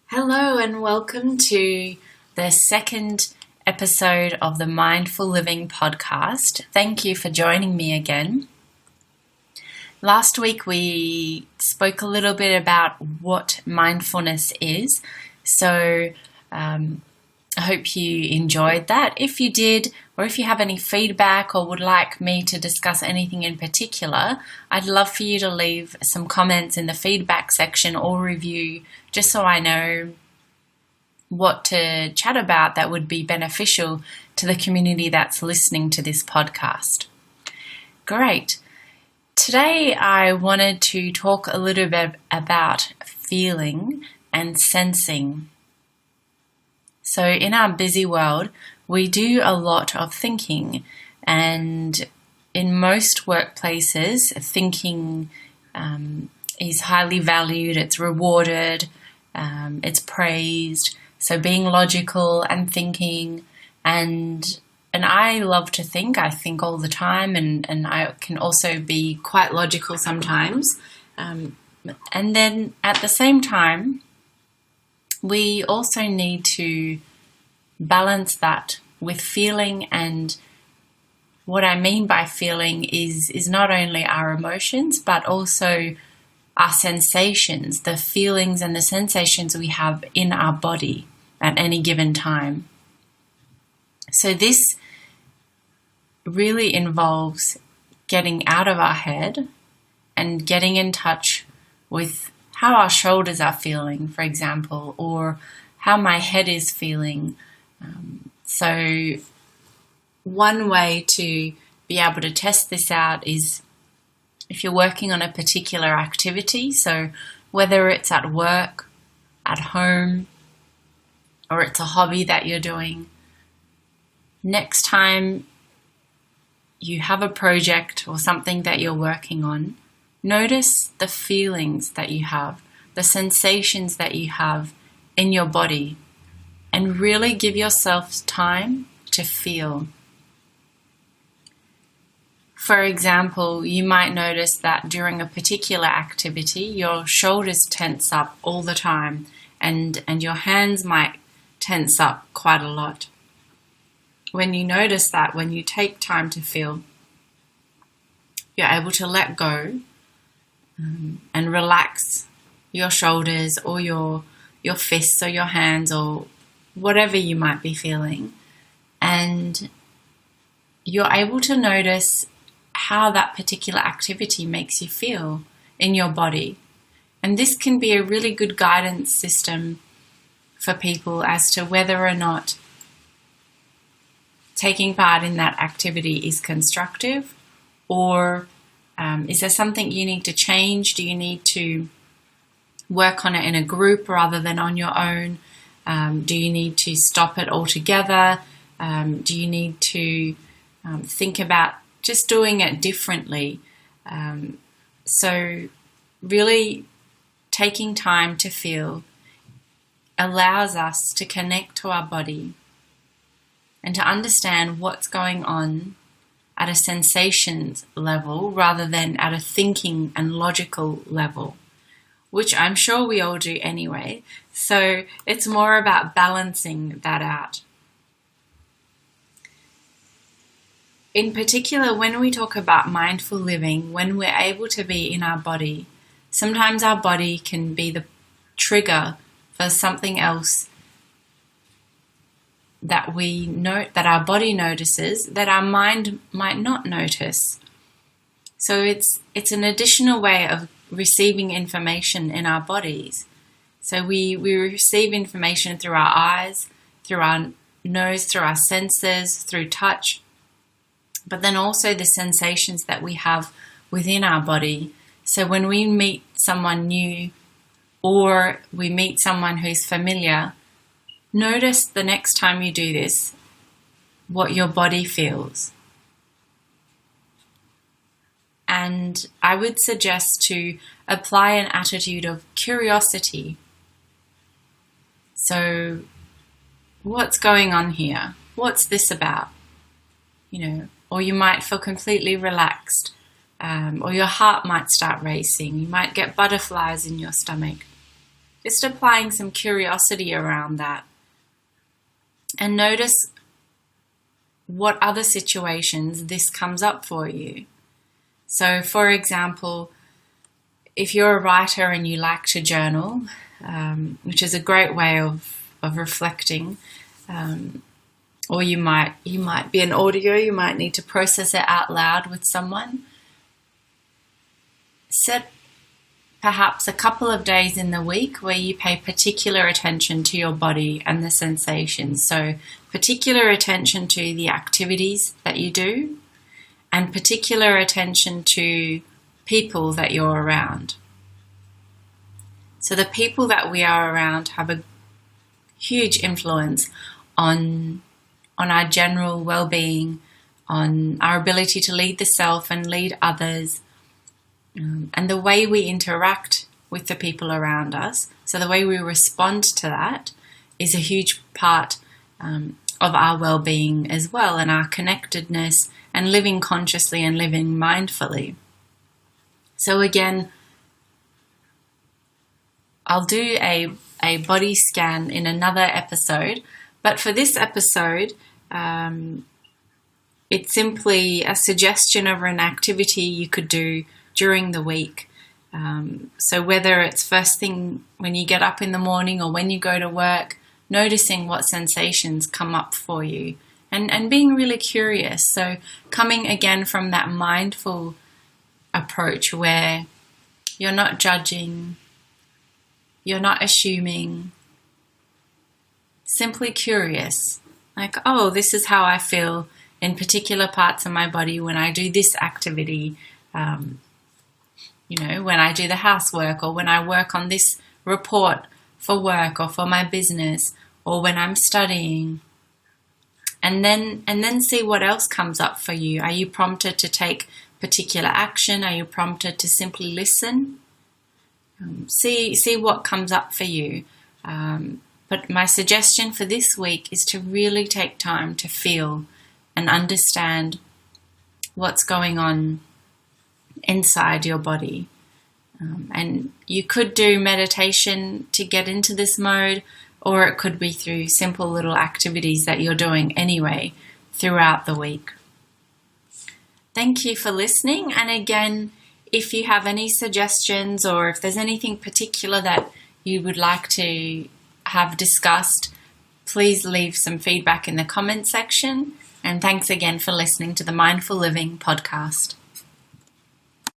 Hello and welcome to the second episode of the Mindful Living podcast. Thank you for joining me again. Last week we spoke a little bit about what mindfulness is, so I hope you enjoyed that. If you did, or if you have any feedback or would like me to discuss anything in particular, I'd love for you to leave some comments in the feedback section or review, just so I know what to chat about that would be beneficial to the community that's listening to this podcast. Great. Today I wanted to talk a little bit about feeling and sensing. So in our busy world, we do a lot of thinking, and in most workplaces, thinking is highly valued, it's rewarded, it's praised. So being logical and thinking, and I love to think. I think all the time, and I can also be quite logical sometimes. And then at the same time, we also need to balance that with feeling, and what I mean by feeling is not only our emotions, but also our sensations, the feelings and the sensations we have in our body at any given time. So this really involves getting out of our head and getting in touch with how our shoulders are feeling, for example, or how my head is feeling. So one way to be able to test this out is if you're working on a particular activity, so whether it's at work, at home, or it's a hobby that you're doing, next time you have a project or something that you're working on, notice the feelings that you have, the sensations that you have in your body, and really give yourself time to feel. For example, you might notice that during a particular activity, your shoulders tense up all the time, and your hands might tense up quite a lot. When you notice that, when you take time to feel, you're able to let go and relax your shoulders or your fists or your hands or whatever you might be feeling. And you're able to notice how that particular activity makes you feel in your body. And this can be a really good guidance system for people as to whether or not taking part in that activity is constructive, or is there something you need to change? Do you need to work on it in a group rather than on your own? Do you need to stop it altogether? Do you need to think about just doing it differently? So really taking time to feel allows us to connect to our body and to understand what's going on at a sensations level rather than at a thinking and logical level, which I'm sure we all do anyway. So it's more about balancing that out. In particular, when we talk about mindful living, when we're able to be in our body, sometimes our body can be the trigger for something else that we note, that our body notices, that our mind might not notice. So it's an additional way of receiving information in our bodies. So we receive information through our eyes, through our nose, through our senses, through touch, but then also the sensations that we have within our body. So when we meet someone new or we meet someone who's familiar, notice the next time you do this, what your body feels. And I would suggest to apply an attitude of curiosity. So, what's going on here? What's this about? Or you might feel completely relaxed, or your heart might start racing. You might get butterflies in your stomach. just applying some curiosity around that. And notice what other situations this comes up for you. So, for example, if you're a writer and you like to journal, which is a great way of reflecting, or you might be an audio, you might need to process it out loud with someone. Set perhaps a couple of days in the week where you pay particular attention to your body and the sensations. So particular attention to the activities that you do and particular attention to people that you're around. So the people that we are around have a huge influence on our general well-being, on our ability to lead the self and lead others, and the way we interact with the people around us. So the way we respond to that is a huge part of our well-being as well, and our connectedness and living consciously and living mindfully. So again, I'll do a body scan in another episode, but for this episode, it's simply a suggestion of an activity you could do during the week. So whether it's first thing when you get up in the morning or when you go to work, noticing what sensations come up for you and being really curious. So coming again from that mindful approach where you're not judging, you're not assuming, simply curious. Like, oh, this is how I feel in particular parts of my body when I do this activity. When I do the housework, or when I work on this report for work or for my business, or when I'm studying. And then see what else comes up for you. Are you prompted to take particular action? Are you prompted to simply listen? See what comes up for you. But my suggestion for this week is to really take time to feel and understand what's going on inside your body. And you could do meditation to get into this mode, or it could be through simple little activities that you're doing anyway throughout the week. Thank you for listening. And again, if you have any suggestions or if there's anything particular that you would like to have discussed, please leave some feedback in the comment section. And thanks again for listening to the Mindful Living podcast.